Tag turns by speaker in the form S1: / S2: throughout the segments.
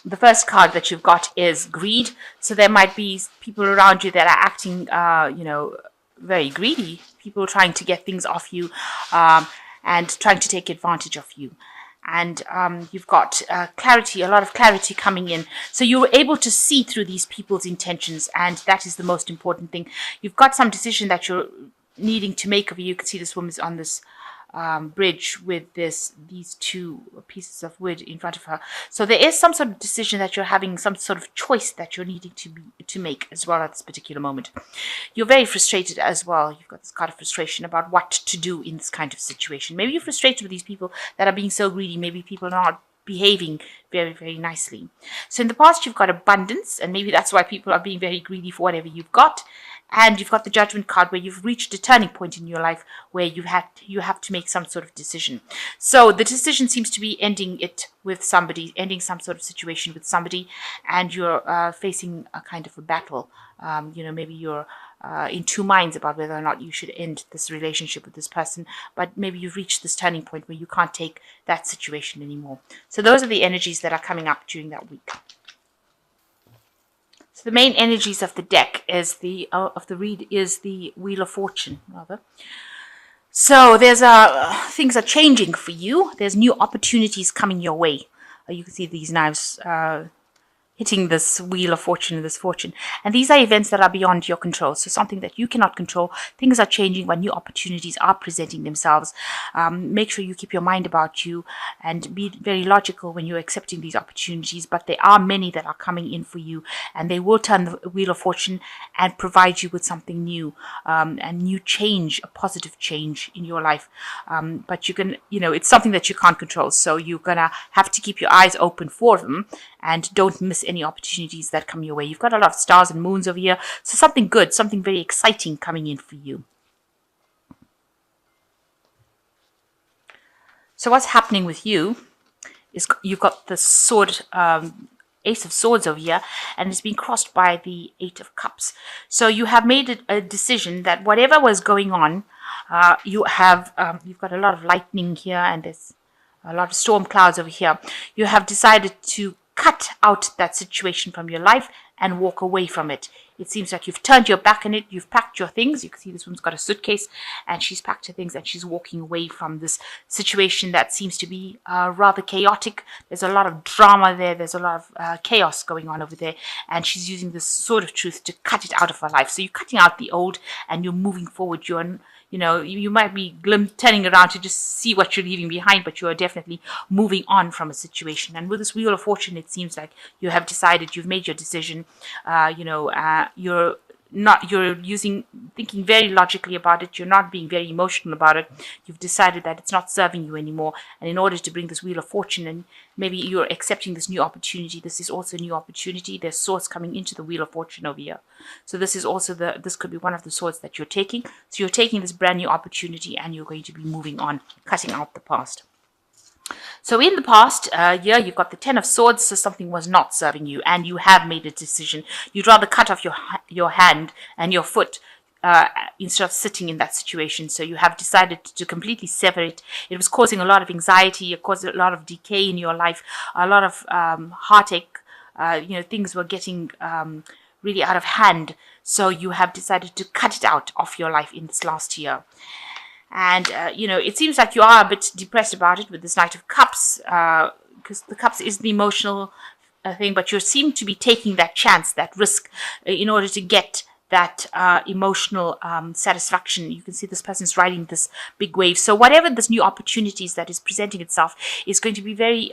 S1: the first card that you've got is greed. So there might be people around you that are acting, very greedy. People trying to get things off you, and trying to take advantage of you. And you've got clarity, a lot of clarity coming in. So you're able to see through these people's intentions, and that is the most important thing. You've got some decision that you're needing to make of you. You can see this woman's on this bridge with these two pieces of wood in front of her. So there is some sort of decision that you're having, some sort of choice that you're needing to make as well at this particular moment. You're very frustrated as well. You've got this kind of frustration about what to do in this kind of situation. Maybe you're frustrated with these people that are being so greedy. Maybe people are not behaving very, very nicely. So in the past, you've got abundance, and maybe that's why people are being very greedy for whatever you've got. And you've got the Judgment card, where you've reached a turning point in your life where you have to make some sort of decision. So the decision seems to be ending it with somebody, ending some sort of situation with somebody, and you're facing a kind of a battle. Maybe you're in two minds about whether or not you should end this relationship with this person, but maybe you've reached this turning point where you can't take that situation anymore. So those are the energies that are coming up during that week. So the main energies of the deck is the Wheel of Fortune, rather. So there's things are changing for you. There's new opportunities coming your way. You can see these knives hitting this Wheel of Fortune and this fortune. And these are events that are beyond your control. So something that you cannot control. Things are changing when new opportunities are presenting themselves. Make sure you keep your mind about you and be very logical when you're accepting these opportunities. But there are many that are coming in for you, and they will turn the Wheel of Fortune and provide you with something new, and new change, a positive change in your life. But you can, it's something that you can't control. So you're going to have to keep your eyes open for them, and don't miss any opportunities that come your way. You've got a lot of stars and moons over here, so something good, something very exciting coming in for you. So what's happening with you is you've got the sword, Ace of Swords over here, and it's been crossed by the Eight of Cups. So you have made a decision that whatever was going on, you've got a lot of lightning here, and there's a lot of storm clouds over here. You have decided to cut out that situation from your life and walk away from it. It seems like you've turned your back on it. You've packed your things. You can see this woman's got a suitcase, and she's packed her things, and she's walking away from this situation that seems to be rather chaotic. There's a lot of drama there. There's a lot of chaos going on over there, and she's using this sword of truth to cut it out of her life. So you're cutting out the old, and you're moving forward. You might be turning around to just see what you're leaving behind, but you are definitely moving on from a situation. And with this Wheel of Fortune, it seems like you have decided, you've made your decision. You're thinking very logically about it. You're not being very emotional about it. You've decided that it's not serving you anymore. And in order to bring this Wheel of Fortune, and maybe you're accepting this new opportunity. This is also a new opportunity. There's swords coming into the Wheel of Fortune over here. So this is also this could be one of the swords that you're taking. So you're taking this brand new opportunity, and you're going to be moving on, cutting out the past. So in the past, you've got the Ten of Swords, so something was not serving you, and you have made a decision. You'd rather cut off your hand and your foot instead of sitting in that situation. So you have decided to completely sever it. It was causing a lot of anxiety. It caused a lot of decay in your life, a lot of heartache. Things were getting really out of hand. So you have decided to cut it out of your life in this last year. And, it seems like you are a bit depressed about it with this Knight of Cups, because the Cups is the emotional thing, but you seem to be taking that chance, that risk, in order to get that emotional satisfaction. You can see this person's riding this big wave. So whatever this new opportunities that is presenting itself is going to be very...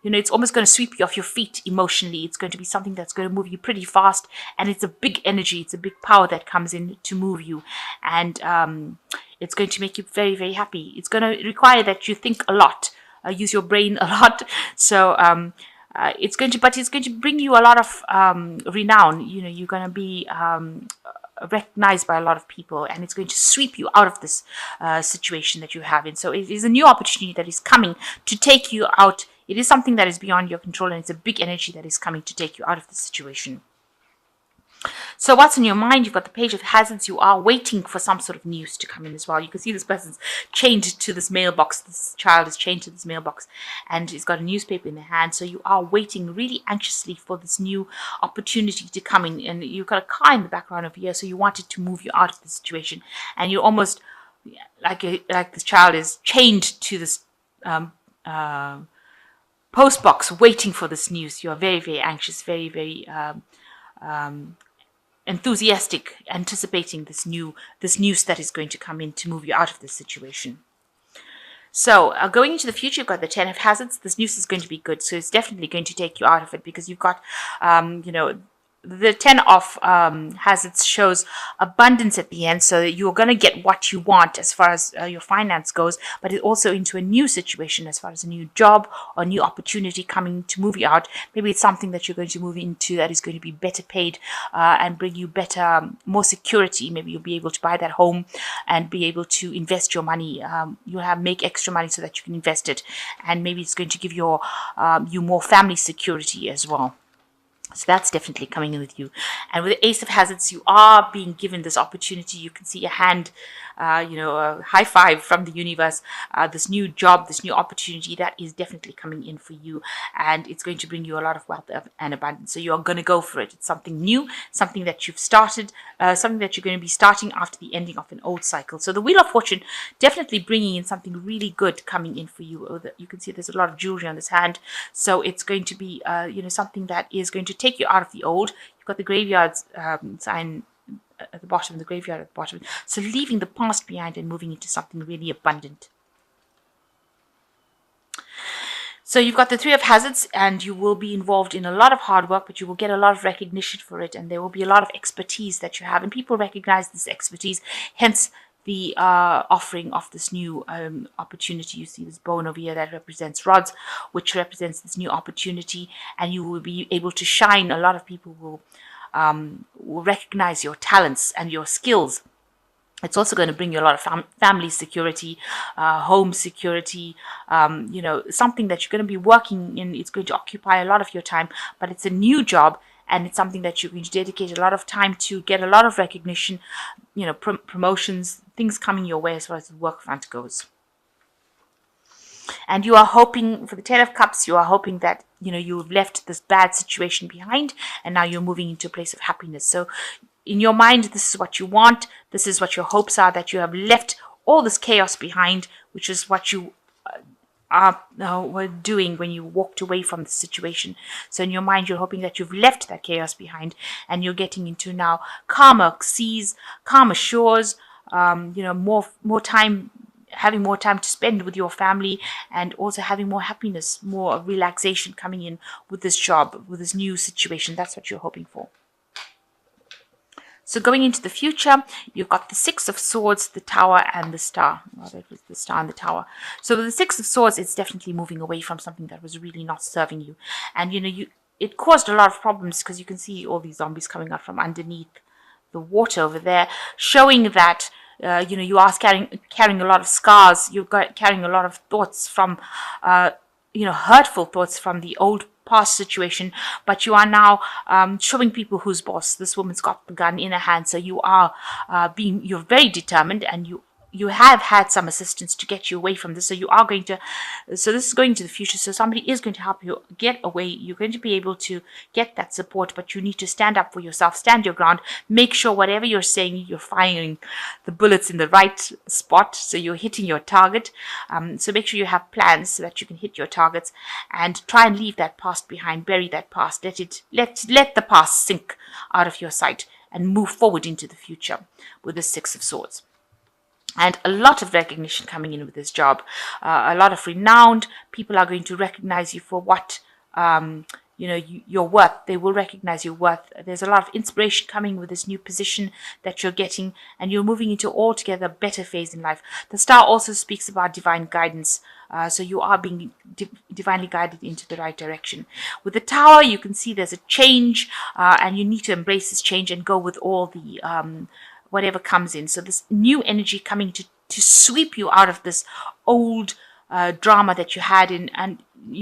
S1: it's almost going to sweep you off your feet emotionally. It's going to be something that's going to move you pretty fast. And it's a big energy. It's a big power that comes in to move you. And it's going to make you very, very happy. It's going to require that you think a lot, use your brain a lot. So it's going to bring you a lot of renown. You're going to be recognized by a lot of people, and it's going to sweep you out of this situation that you have in. So it is a new opportunity that is coming to take you out. It is something that is beyond your control, and it's a big energy that is coming to take you out of the situation. So what's in your mind? You've got the Page of Hazards. You are waiting for some sort of news to come in as well. You can see this person's chained to this mailbox. This child is chained to this mailbox and he's got a newspaper in their hand. So you are waiting really anxiously for this new opportunity to come in. And you've got a car in the background over here. So you wanted to move you out of the situation. And you're almost like this child is chained to this post box waiting for this news. You are very, very anxious, very, very enthusiastic, anticipating this news that is going to come in to move you out of this situation. So going into the future, you've got the 10 of Hazards. This news is going to be good, so it's definitely going to take you out of it, because you've got the 10 of Hazards shows abundance at the end, so that you're going to get what you want as far as your finance goes, but it's also into a new situation as far as a new job or new opportunity coming to move you out. Maybe it's something that you're going to move into that is going to be better paid and bring you better, more security. Maybe you'll be able to buy that home and be able to invest your money. You'll make extra money so that you can invest it, and maybe it's going to give you more family security as well. So that's definitely coming in with you. And with the Ace of Hazards, you are being given this opportunity. You can see a hand, a high five from the universe. This new job, this new opportunity, that is definitely coming in for you. And it's going to bring you a lot of wealth and abundance. So you're going to go for it. It's something new, something that you've started, something that you're going to be starting after the ending of an old cycle. So the Wheel of Fortune definitely bringing in something really good coming in for you. You can see there's a lot of jewelry on this hand. So it's going to be, something that is going to take you out of the old. You've got the graveyard sign at the bottom, the graveyard at the bottom. So leaving the past behind and moving into something really abundant. So you've got the 3 of Hazards, and you will be involved in a lot of hard work, but you will get a lot of recognition for it, and there will be a lot of expertise that you have, and people recognize this expertise. Hence the offering of this new opportunity. You see this bone over here that represents rods, which represents this new opportunity, and you will be able to shine. A lot of people will recognize your talents and your skills. It's also going to bring you a lot of family security, home security, something that you're going to be working in. It's going to occupy a lot of your time, but it's a new job, and it's something that you're going to dedicate a lot of time to, get a lot of recognition, promotions, things coming your way as far as the work front goes. And you are hoping, for the 10 of Cups, you are hoping that, you've left this bad situation behind, and now you're moving into a place of happiness. So in your mind, this is what you want. This is what your hopes are, that you have left all this chaos behind, which is what you were doing when you walked away from the situation. So in your mind, you're hoping that you've left that chaos behind, and you're getting into now calmer seas, calmer shores, more time, having more time to spend with your family, and also having more happiness, more relaxation coming in with this job, with this new situation. That's what you're hoping for. So going into the future, you've got the 6 of Swords, the Tower, and the Star. Well, it was the Star and the Tower. So with the 6 of Swords, it's definitely moving away from something that was really not serving you. And, it caused a lot of problems, because you can see all these zombies coming out from underneath the water over there, showing that, you are carrying a lot of scars. You're carrying a lot of thoughts from, hurtful thoughts from the old past situation, but you are now showing people who's boss. This woman's got the gun in her hand, so you are you're very determined, and you have had some assistance to get you away from this. So this is going to the future. So somebody is going to help you get away. You're going to be able to get that support, but you need to stand up for yourself, stand your ground, make sure whatever you're saying, you're firing the bullets in the right spot. So you're hitting your target. So make sure you have plans so that you can hit your targets, and try and leave that past behind, bury that past, let the past sink out of your sight, and move forward into the future with the 6 of Swords. And a lot of recognition coming in with this job. A lot of renowned people are going to recognize you for what, your worth. They will recognize your worth. There's a lot of inspiration coming with this new position that you're getting, and you're moving into altogether better phase in life. The Star also speaks about divine guidance. So you are being divinely guided into the right direction. With the Tower, you can see there's a change, and you need to embrace this change and go with all the whatever comes in. So this new energy coming to sweep you out of this old drama that you had in. And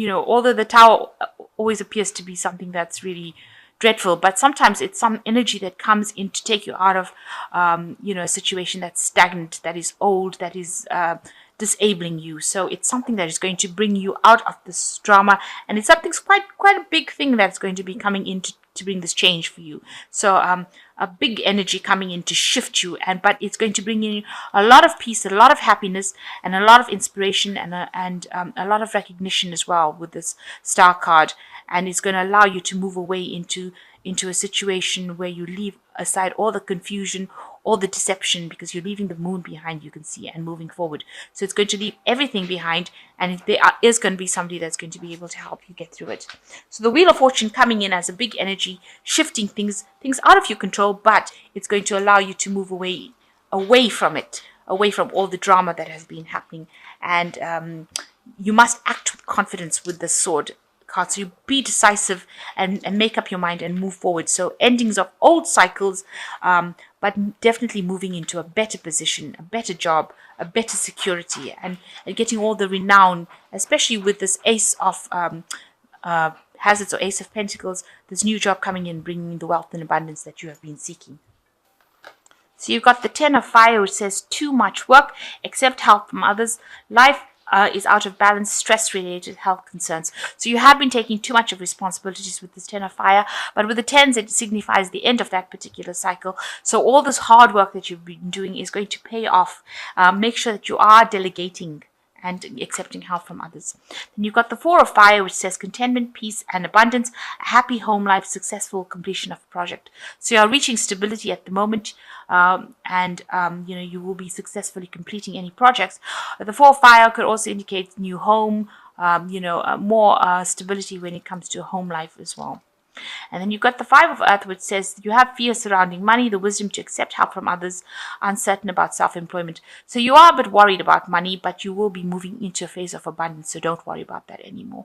S1: although the Tower always appears to be something that's really dreadful, but sometimes it's some energy that comes in to take you out of, a situation that's stagnant, that is old, that is disabling you. So it's something that is going to bring you out of this drama, and it's something quite a big thing that's going to be coming in to bring this change for you. So a big energy coming in to shift you, but it's going to bring in a lot of peace, a lot of happiness, and a lot of inspiration, and a lot of recognition as well with this star card. And it's going to allow you to move away into a situation where you leave aside all the confusion, all the deception, because you're leaving the moon behind, you can see, and moving forward. So it's going to leave everything behind, and is going to be somebody that's going to be able to help you get through it. So the Wheel of Fortune coming in as a big energy, shifting things out of your control, but it's going to allow you to move away from it, away from all the drama that has been happening. And you must act with confidence with the sword card. So you be decisive and make up your mind and move forward. So endings of old cycles, but definitely moving into a better position, a better job, a better security, and getting all the renown, especially with this Ace of Hazards or Ace of Pentacles, this new job coming in, bringing the wealth and abundance that you have been seeking. So you've got the Ten of Fire, which says too much work, accept help from others. Life is out of balance, stress-related health concerns. So you have been taking too much of responsibilities with this Ten of Fire, but with the tens, it signifies the end of that particular cycle. So all this hard work that you've been doing is going to pay off. Make sure that you are delegating and accepting help from others. Then you've got the Four of Fire, which says contentment, peace, and abundance, a happy home life, successful completion of a project. So you are reaching stability at the moment, you will be successfully completing any projects. The Four of Fire could also indicate new home, more stability when it comes to home life as well. And then you've got the Five of Earth, which says you have fear surrounding money, the wisdom to accept help from others, uncertain about self-employment. So you are a bit worried about money, but you will be moving into a phase of abundance, so don't worry about that anymore.